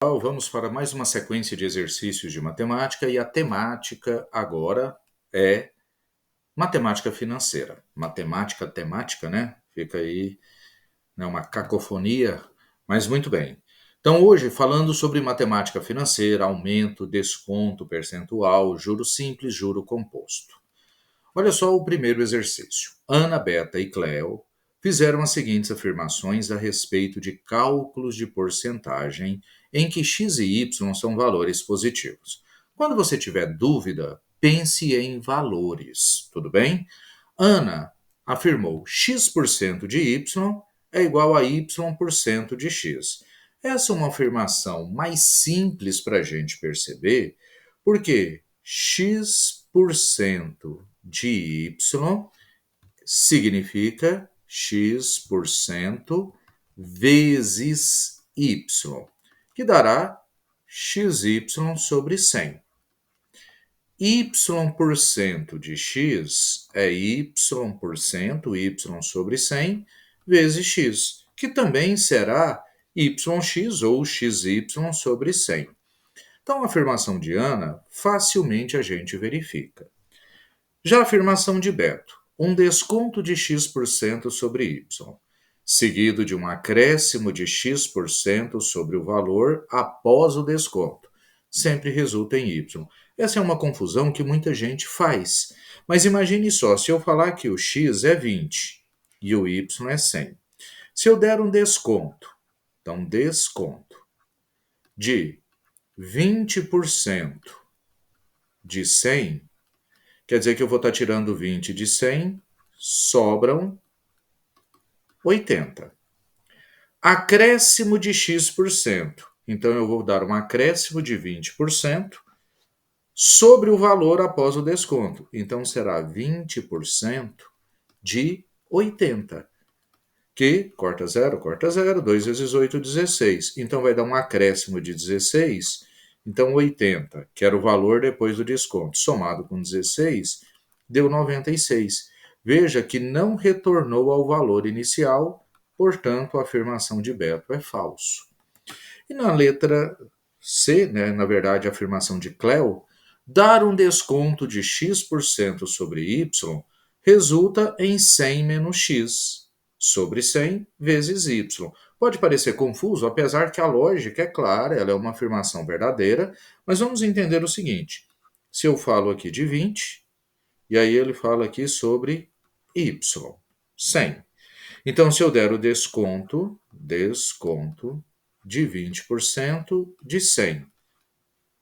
Vamos para mais uma sequência de exercícios de matemática e a temática agora é matemática financeira. Matemática temática, né? Fica aí, né, uma cacofonia, mas muito bem. Então, hoje, falando sobre matemática financeira, aumento, desconto, percentual, juro simples, juro composto. Olha só o primeiro exercício. Ana, Beta e Cleo fizeram as seguintes afirmações a respeito de cálculos de porcentagem em que x e y são valores positivos. Quando você tiver dúvida, pense em valores, tudo bem? Ana afirmou x% de y é igual a y% de x. Essa é uma afirmação mais simples para a gente perceber, porque x% de y significa x% vezes y, que dará xy sobre 100. Y% de x é y%, y sobre 100, vezes x, que também será yx ou xy sobre 100. Então, a afirmação de Ana, facilmente a gente verifica. Já a afirmação de Beto, um desconto de x% sobre y, seguido de um acréscimo de x% sobre o valor após o desconto, sempre resulta em y. Essa é uma confusão que muita gente faz. Mas imagine só, se eu falar que o x é 20 e o y é 100. Se eu der um desconto, então desconto de 20% de 100, quer dizer que eu vou estar tirando 20 de 100, sobram 80. Acréscimo de x%. Então, eu vou dar um acréscimo de 20% sobre o valor após o desconto. Então, será 20% de 80. Que corta 0, 2 vezes 8, 16. Então, vai dar um acréscimo de 16. Então, 80, que era o valor depois do desconto, somado com 16, deu 96. Veja que não retornou ao valor inicial, portanto, a afirmação de Beto é falso. E na letra C, né, na verdade, a afirmação de Cleo, dar um desconto de x% sobre y resulta em 100 menos x sobre 100 vezes y. Pode parecer confuso, apesar que a lógica é clara, ela é uma afirmação verdadeira, mas vamos entender o seguinte: se eu falo aqui de 20, e aí ele fala aqui sobre y, 100. Então, se eu der o desconto de 20% de 100,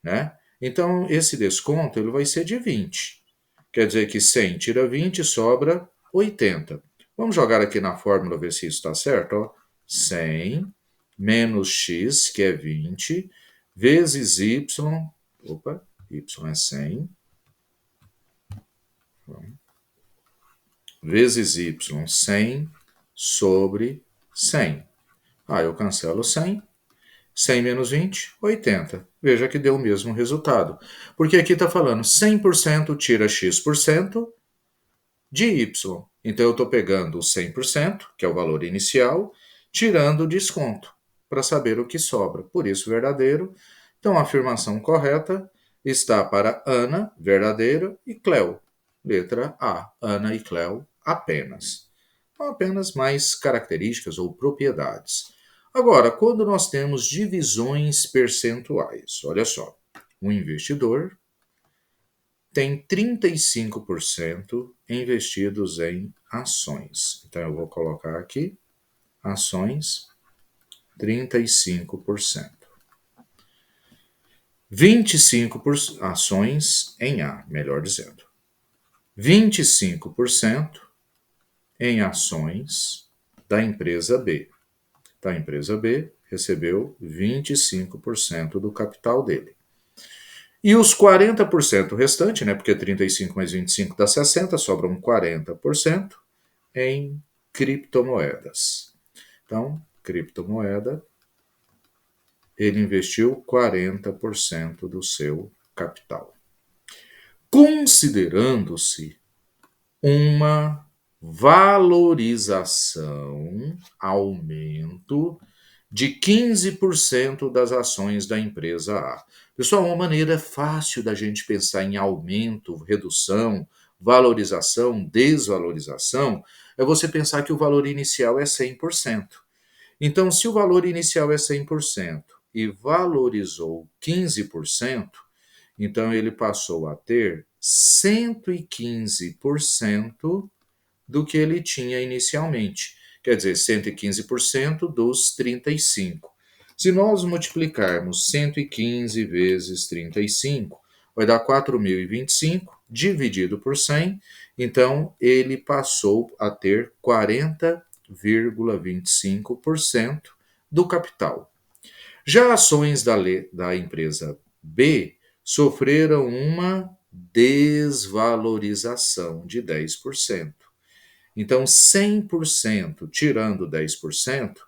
né? Então, esse desconto ele vai ser de 20. Quer dizer que 100 tira 20, sobra 80. Vamos jogar aqui na fórmula, ver se isso está certo. Ó. 100 menos x, que é 20, vezes y. Opa, y é 100. Vezes y, 100 sobre 100. Eu cancelo 100. 100 menos 20, 80. Veja que deu o mesmo resultado. Porque aqui está falando 100% tira x% de y. Então, eu estou pegando o 100%, que é o valor inicial, tirando o desconto, para saber o que sobra. Por isso, verdadeiro. Então, a afirmação correta está para Ana, verdadeiro, e Cleo, letra A. Ana e Cleo, apenas. São apenas mais características ou propriedades. Agora, quando nós temos divisões percentuais, olha só, um investidor tem 35% investidos em ações. Então, eu vou colocar aqui, ações, 35%. 25% ações em A, melhor dizendo. 25% em ações da empresa B. Então, a empresa B recebeu 25% do capital dele. E os 40% restante, né, porque 35 mais 25 dá 60, sobram 40% em criptomoedas. Então, criptomoeda, ele investiu 40% do seu capital. Considerando-se uma valorização, aumento de 15% das ações da empresa A. Pessoal, uma maneira fácil da gente pensar em aumento, redução, valorização, desvalorização, é você pensar que o valor inicial é 100%. Então, se o valor inicial é 100% e valorizou 15%, então ele passou a ter 115% do que ele tinha inicialmente. Quer dizer, 115% dos 35. Se nós multiplicarmos 115 vezes 35, vai dar 4.025 dividido por 100, então ele passou a ter 40,25% do capital. Já ações da empresa B sofreram uma desvalorização de 10%. Então, 100% tirando 10%,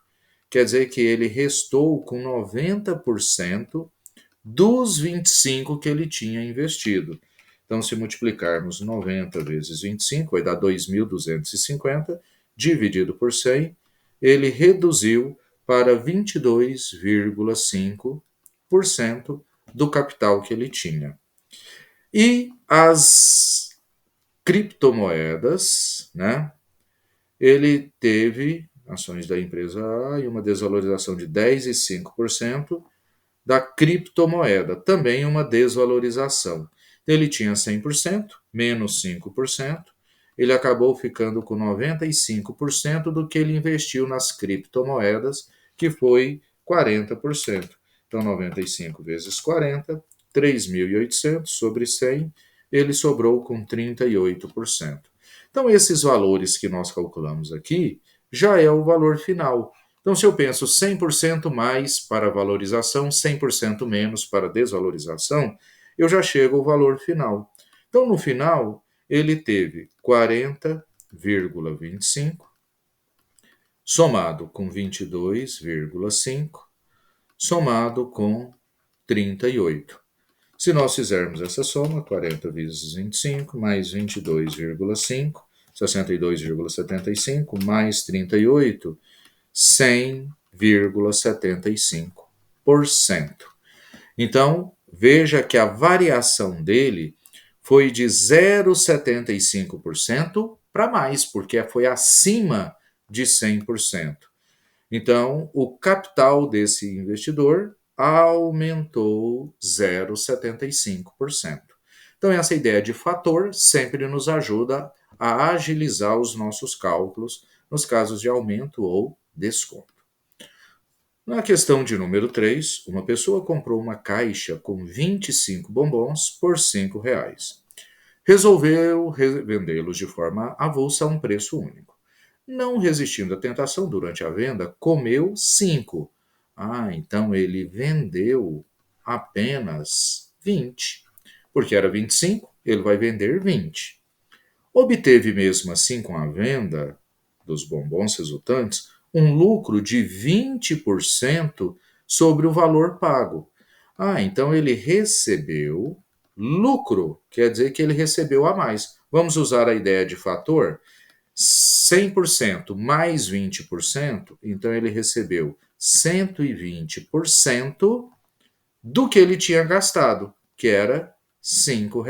quer dizer que ele restou com 90% dos 25 que ele tinha investido. Então, se multiplicarmos 90 vezes 25, vai dar 2.250, dividido por 100, ele reduziu para 22,5% do capital que ele tinha. E as criptomoedas, né? Ele teve ações da empresa A e uma desvalorização de 10,5% da criptomoeda, também uma desvalorização. Ele tinha 100%, menos 5%, ele acabou ficando com 95% do que ele investiu nas criptomoedas, que foi 40%. Então, 95 vezes 40, 3.800 sobre 100, ele sobrou com 38%. Então, esses valores que nós calculamos aqui já é o valor final. Então, se eu penso 100% mais para valorização, 100% menos para desvalorização, eu já chego ao valor final. Então, no final, ele teve 40,25 somado com 22,5 somado com 38. Se nós fizermos essa soma, 40 vezes 25 mais 22,5, 62,75 mais 38, 100,75%. Então, veja que a variação dele foi de 0,75% para mais, porque foi acima de 100%. Então, o capital desse investidor aumentou 0,75%. Então, essa ideia de fator sempre nos ajuda a agilizar os nossos cálculos nos casos de aumento ou desconto. Na questão de número 3, uma pessoa comprou uma caixa com 25 bombons por R$ 5. Resolveu vendê-los de forma avulsa a um preço único. Não resistindo à tentação durante a venda, comeu 5. Então ele vendeu apenas 20. Porque era 25, ele vai vender 20. Obteve mesmo assim com a venda dos bombons resultantes um lucro de 20% sobre o valor pago. Então ele recebeu lucro, quer dizer que ele recebeu a mais. Vamos usar a ideia de fator? 100% mais 20%, então ele recebeu 120% do que ele tinha gastado, que era R$ 5.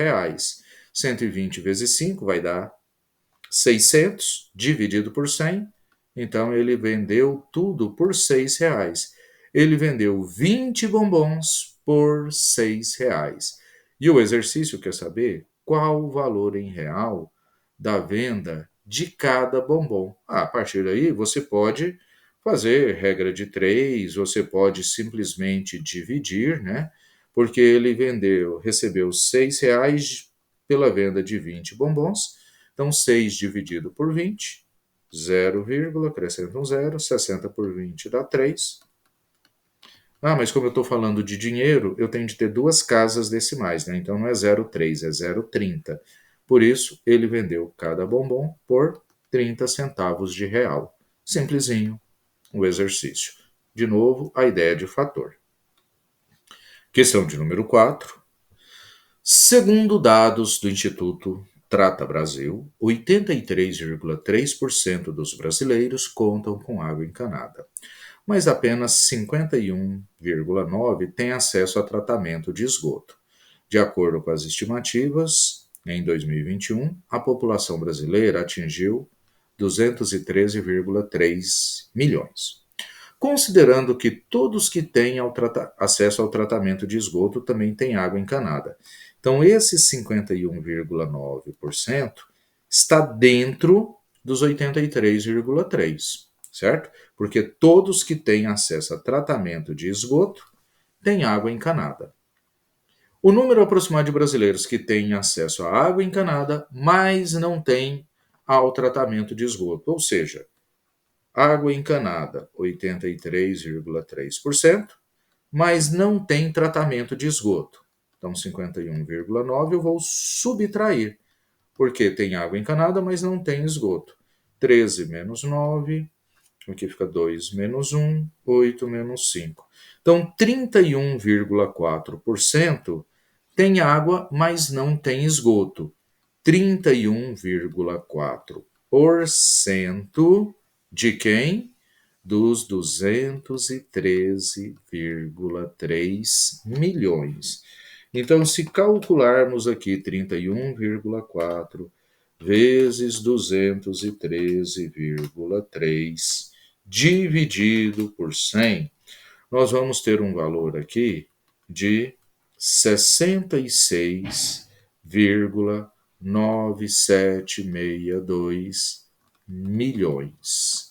120 vezes 5 vai dar 600, dividido por 100, então ele vendeu tudo por R$ 6. Ele vendeu 20 bombons por R$ 6. E o exercício quer saber qual o valor em real da venda de cada bombom. A partir daí, você pode fazer regra de 3, você pode simplesmente dividir, né? Porque ele recebeu R$ 6 pela venda de 20 bombons. Então, 6 dividido por 20, 0, acrescenta um 0, 60 por 20 dá 3. Mas como eu estou falando de dinheiro, eu tenho de ter duas casas decimais, né? Então não é 0,3, é 0,30. Por isso, ele vendeu cada bombom por 30 centavos de real. Simplesinho o exercício. De novo, a ideia de fator. Questão de número 4. Segundo dados do Instituto Trata Brasil, 83,3% dos brasileiros contam com água encanada. mas apenas 51,9% têm acesso a tratamento de esgoto. De acordo com as estimativas, em 2021, a população brasileira atingiu 213,3 milhões. Considerando que todos que têm acesso ao tratamento de esgoto também têm água encanada. Então, esse 51,9% está dentro dos 83,3%, certo? Porque todos que têm acesso a tratamento de esgoto têm água encanada. O número aproximado de brasileiros que têm acesso à água encanada, mas não têm ao tratamento de esgoto, ou seja, água encanada, 83,3%, mas não tem tratamento de esgoto. Então, 51,9% eu vou subtrair, porque tem água encanada, mas não tem esgoto. 13 menos 9, aqui fica 2 menos 1, 8 menos 5. Então, 31,4% tem água, mas não tem esgoto. 31,4% de quem? Dos 213,3 milhões. Então, se calcularmos aqui 31,4 vezes 213,3 dividido por 100, nós vamos ter um valor aqui de 66,9762 milhões.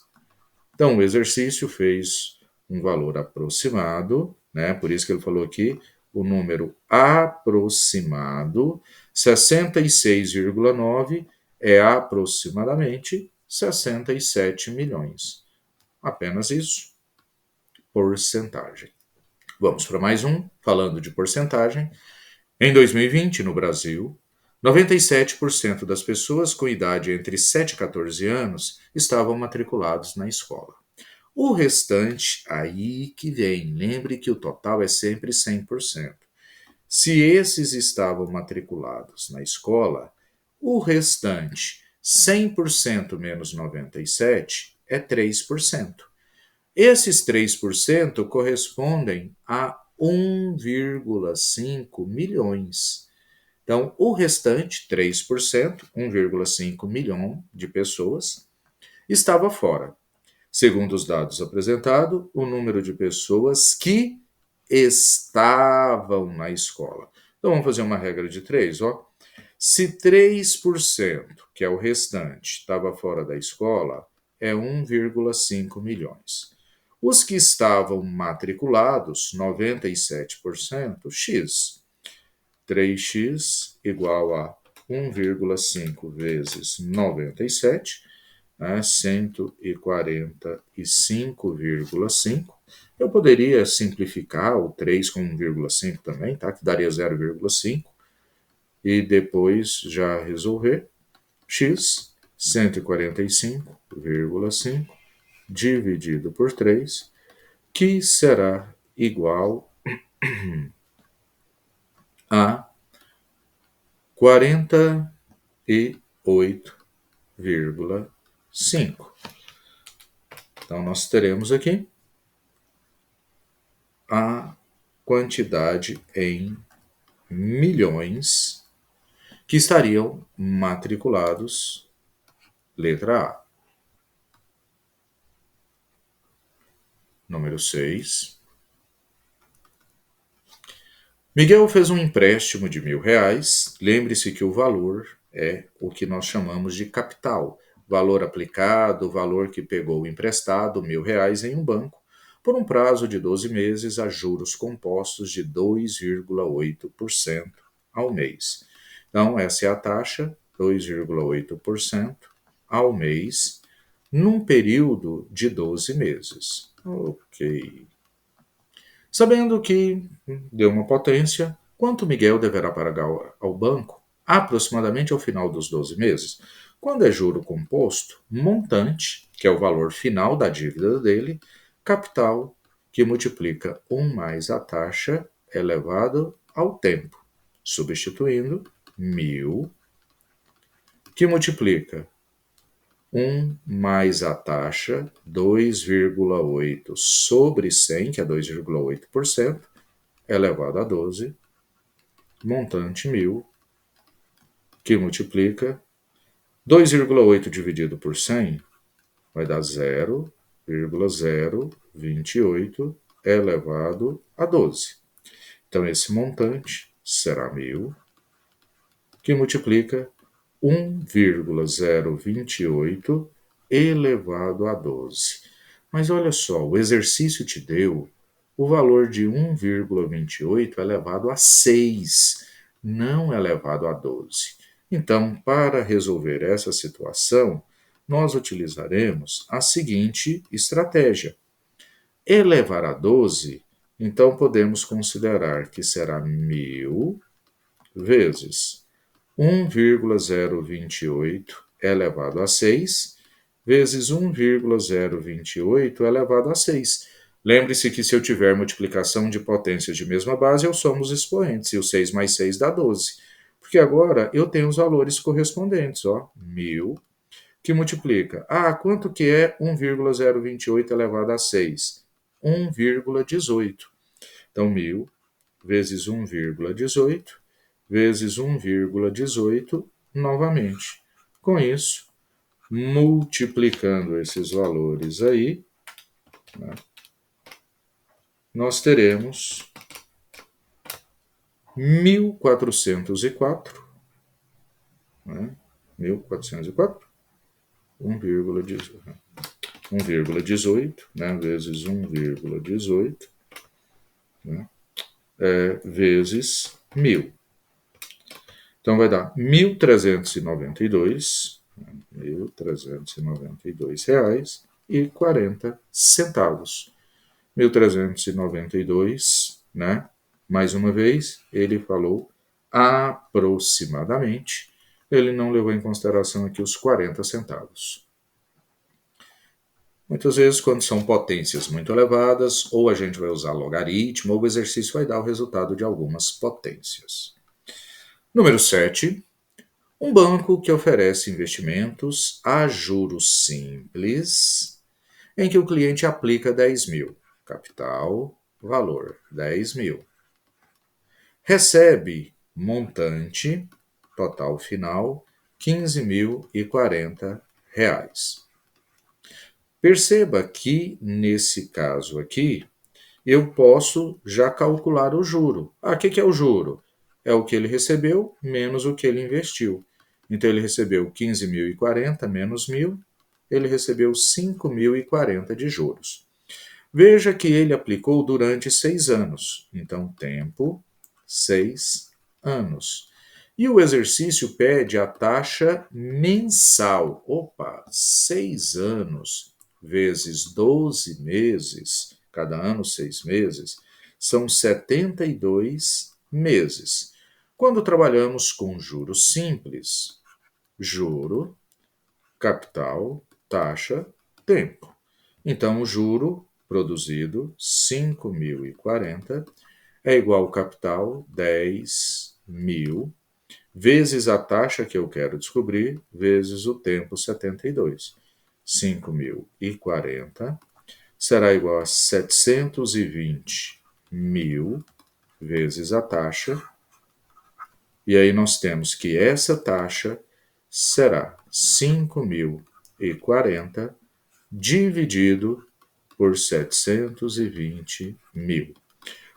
Então, o exercício fez um valor aproximado, né? Por isso que ele falou aqui o número aproximado, 66,9 é aproximadamente 67 milhões. Apenas isso, porcentagem. Vamos para mais um, falando de porcentagem. Em 2020, no Brasil, 97% das pessoas com idade entre 7 e 14 anos estavam matriculados na escola. O restante, aí que vem, lembre que o total é sempre 100%. Se esses estavam matriculados na escola, o restante, 100% menos 97%, é 3%. Esses 3% correspondem a 1,5 milhões. Então, o restante, 3%, 1,5 milhão de pessoas, estava fora. Segundo os dados apresentados, o número de pessoas que estavam na escola. Então, vamos fazer uma regra de 3, ó. Se 3%, que é o restante, estava fora da escola, é 1,5 milhões. Os que estavam matriculados, 97%, x. 3x igual a 1,5 vezes 97, né, 145,5. Eu poderia simplificar o 3 com 1,5 também, tá? Que daria 0,5. E depois já resolver. X, 145,5 dividido por 3, que será igual a 48,5. Então, nós teremos aqui a quantidade em milhões que estariam matriculados, letra A. Número 6. Miguel fez um empréstimo de R$ 1.000. Lembre-se que o valor é o que nós chamamos de capital. Valor aplicado, valor que pegou emprestado, R$ 1.000 em um banco, por um prazo de 12 meses a juros compostos de 2,8% ao mês. Então, essa é a taxa, 2,8% ao mês, num período de 12 meses. Ok. Sabendo que deu uma potência, quanto Miguel deverá pagar ao banco aproximadamente ao final dos 12 meses? Quando é juro composto, montante, que é o valor final da dívida dele, capital, que multiplica 1 mais a taxa elevado ao tempo, substituindo 1.000, que multiplica 1 mais a taxa, 2,8 sobre 100, que é 2,8%, elevado a 12, montante 1.000, que multiplica 2,8 dividido por 100 vai dar 0,028 elevado a 12. Então, esse montante será 1.000, que multiplica 1,028 elevado a 12. Mas olha só, o exercício te deu o valor de 1,28 elevado a 6, não elevado a 12. Então, para resolver essa situação, nós utilizaremos a seguinte estratégia. Elevar a 12, então podemos considerar que será 1.000 vezes 1,028 elevado a 6, vezes 1,028 elevado a 6. Lembre-se que se eu tiver multiplicação de potências de mesma base, eu somo os expoentes, e o 6 mais 6 dá 12. Porque agora eu tenho os valores correspondentes, ó, 1.000, que multiplica. Quanto que é 1,028 elevado a 6? 1,18. Então, 1.000 vezes 1,18 vezes 1,18 novamente. Com isso, multiplicando esses valores aí, né, nós teremos 1.404, né, 1.404, 1,18, né, vezes 1,18, né, vezes 1.000. Então, vai dar R$ 1.392,40. 1.392, né? Mais uma vez, ele falou aproximadamente. Ele não levou em consideração aqui os 40 centavos. Muitas vezes, quando são potências muito elevadas, ou a gente vai usar logaritmo, ou o exercício vai dar o resultado de algumas potências. Número 7. Um banco que oferece investimentos a juros simples, em que o cliente aplica 10.000. Capital, valor, 10.000. Recebe montante, total final, R$ 15.040. Perceba que, nesse caso aqui, eu posso já calcular o juro. O que é o juro? É o que ele recebeu menos o que ele investiu. Então, ele recebeu 15.040 menos 1.000, ele recebeu 5.040 de juros. Veja que ele aplicou durante 6 anos. Então, tempo, 6 anos. E o exercício pede a taxa mensal. 6 anos vezes 12 meses, cada ano 6 meses, são 72 meses. Quando trabalhamos com juros simples, juro, capital, taxa, tempo. Então, o juro produzido, 5.040, é igual ao capital, 10.000, vezes a taxa que eu quero descobrir, vezes o tempo, 72. 5.040 será igual a 720.000 vezes a taxa. E aí nós temos que essa taxa será 5.040 dividido por 720.000.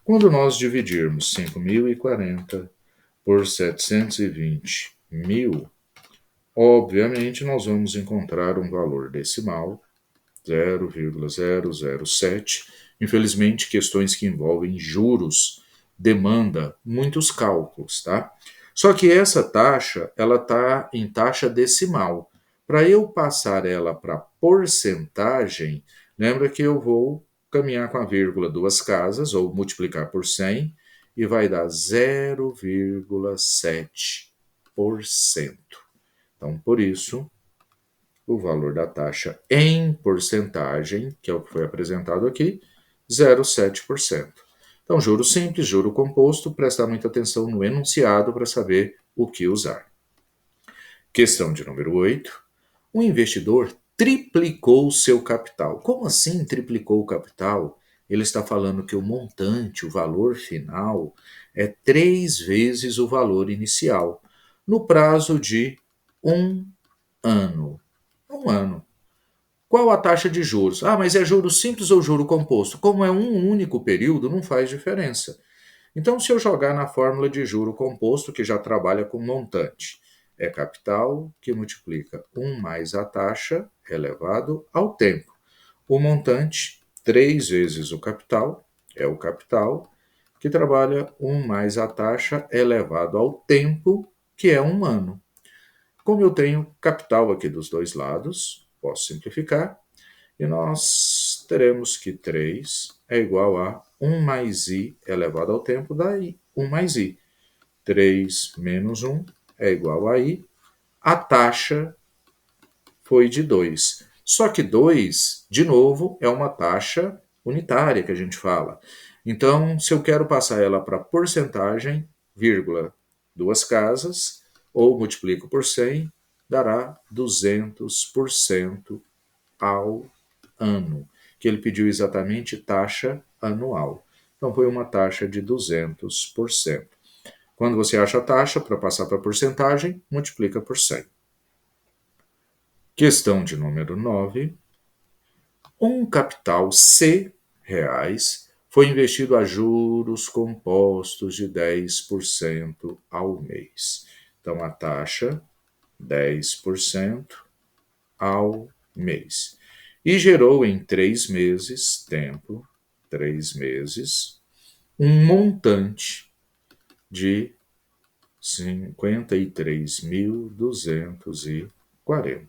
Quando nós dividirmos 5.040 por 720.000, obviamente nós vamos encontrar um valor decimal, 0,007. Infelizmente, questões que envolvem juros demanda muitos cálculos, tá? Só que essa taxa, ela está em taxa decimal. Para eu passar ela para porcentagem, lembra que eu vou caminhar com a vírgula duas casas, ou multiplicar por 100, e vai dar 0,7%. Então, por isso, o valor da taxa em porcentagem, que é o que foi apresentado aqui, 0,7%. Então, juro simples, juro composto, prestar muita atenção no enunciado para saber o que usar. Questão de número 8. O investidor triplicou seu capital. Como assim triplicou o capital? Ele está falando que o montante, o valor final, é 3 vezes o valor inicial, no prazo de um ano. Um ano. Qual a taxa de juros? Ah, mas é juro simples ou juro composto? Como é um único período, não faz diferença. Então, se eu jogar na fórmula de juro composto, que já trabalha com montante, é capital que multiplica 1 mais a taxa elevado ao tempo. O montante, 3 vezes o capital, é o capital, que trabalha 1 mais a taxa elevado ao tempo, que é um ano. Como eu tenho capital aqui dos dois lados, posso simplificar, e nós teremos que 3 é igual a 1 mais i elevado ao tempo, daí 1 mais i. 3 menos 1 é igual a i. A taxa foi de 2. Só que 2, de novo, é uma taxa unitária que a gente fala. Então, se eu quero passar ela para porcentagem, vírgula, duas casas, ou multiplico por 100, dará 200% ao ano, que ele pediu exatamente taxa anual. Então foi uma taxa de 200%. Quando você acha a taxa, para passar para a porcentagem, multiplica por 100. Questão de número 9. Um capital C reais foi investido a juros compostos de 10% ao mês. Então a taxa 10% ao mês. E gerou em 3 meses, tempo, 3 meses, um montante de 53.240.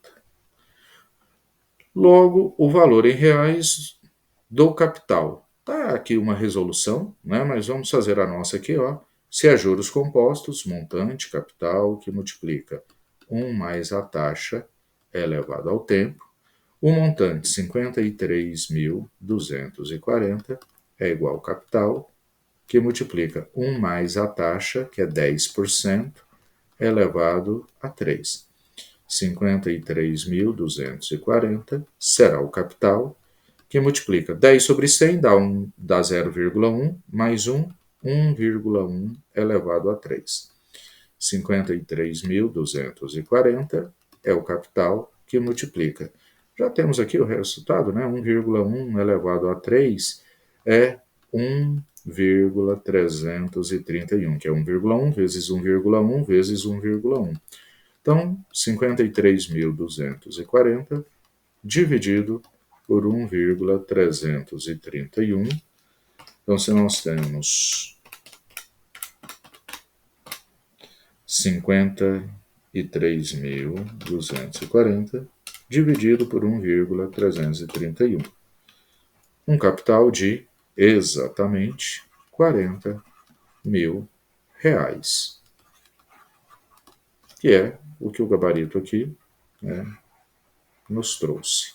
Logo, o valor em reais do capital. Tá aqui uma resolução, né? Mas vamos fazer a nossa aqui, ó. Se é juros compostos, montante, capital, que multiplica 1 mais a taxa elevado ao tempo. O montante 53.240 é igual ao capital, que multiplica 1 mais a taxa, que é 10%, elevado a 3. 53.240 será o capital, que multiplica 10 sobre 100 dá 0,1, mais 1, 1,1 elevado a 3. 53.240 é o capital, que multiplica. Já temos aqui o resultado, né? 1,1 elevado a 3 é 1,331, que é 1,1 vezes 1,1 vezes 1,1. Então, 53.240 dividido por 1,331. Então, se nós temos 53.240 dividido por 1,331. Um capital de exatamente 40 mil reais. Que é o que o gabarito aqui, né, nos trouxe.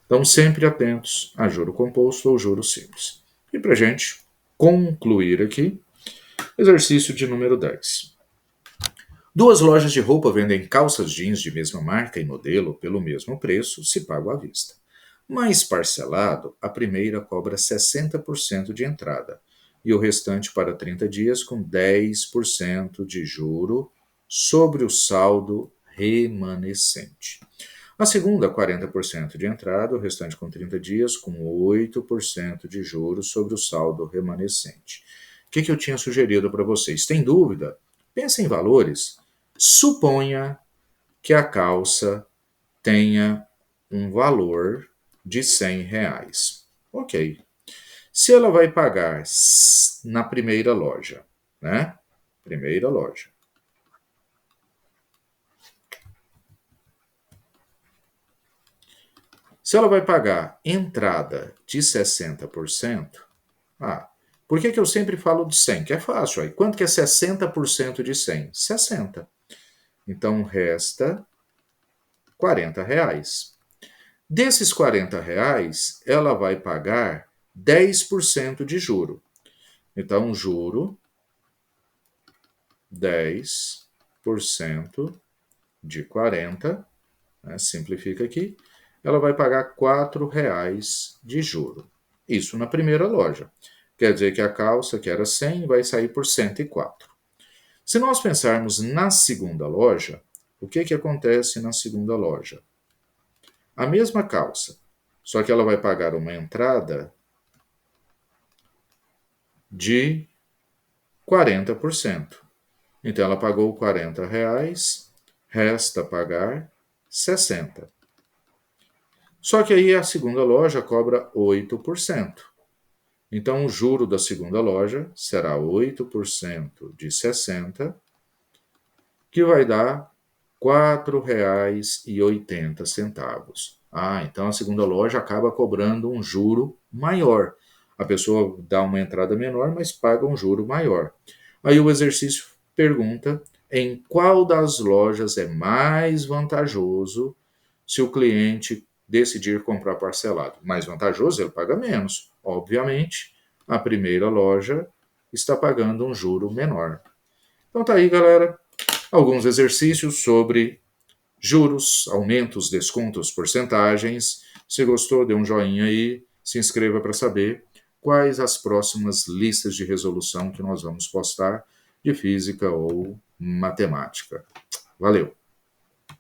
Então, sempre atentos a juro composto ou juro simples. E para a gente concluir aqui, exercício de número 10. Duas lojas de roupa vendem calças jeans de mesma marca e modelo pelo mesmo preço, se pago à vista. Mais parcelado, a primeira cobra 60% de entrada e o restante para 30 dias com 10% de juro sobre o saldo remanescente. A segunda, 40% de entrada, o restante com 30 dias com 8% de juros sobre o saldo remanescente. O que eu tinha sugerido para vocês? Tem dúvida? Pense em valores. Suponha que a calça tenha um valor de 100 reais. Ok. Se ela vai pagar na primeira loja, né? Primeira loja. Se ela vai pagar entrada de 60%, por que eu sempre falo de 100? Que é fácil. Aí. Quanto que é 60% de 100? 60. Então resta 40 reais. Desses 40 reais, ela vai pagar 10% de juro. Então, juro, 10% de 40 né? Simplifica aqui, ela vai pagar R$ 4,00 de juro. Isso na primeira loja. Quer dizer que a calça, que era 100, vai sair por 104. Se nós pensarmos na segunda loja, o que acontece na segunda loja? A mesma calça, só que ela vai pagar uma entrada de 40%. Então ela pagou R$ 40,00, resta pagar 60. Só que aí a segunda loja cobra 8%. Então o juro da segunda loja será 8% de 60, que vai dar R$ 4,80. Então a segunda loja acaba cobrando um juro maior. A pessoa dá uma entrada menor, mas paga um juro maior. Aí o exercício pergunta em qual das lojas é mais vantajoso se o cliente decidir comprar parcelado. Mais vantajoso, ele paga menos. Obviamente, a primeira loja está pagando um juro menor. Então tá aí, galera, alguns exercícios sobre juros, aumentos, descontos, porcentagens. Se gostou, dê um joinha aí, se inscreva para saber quais as próximas listas de resolução que nós vamos postar de física ou matemática. Valeu!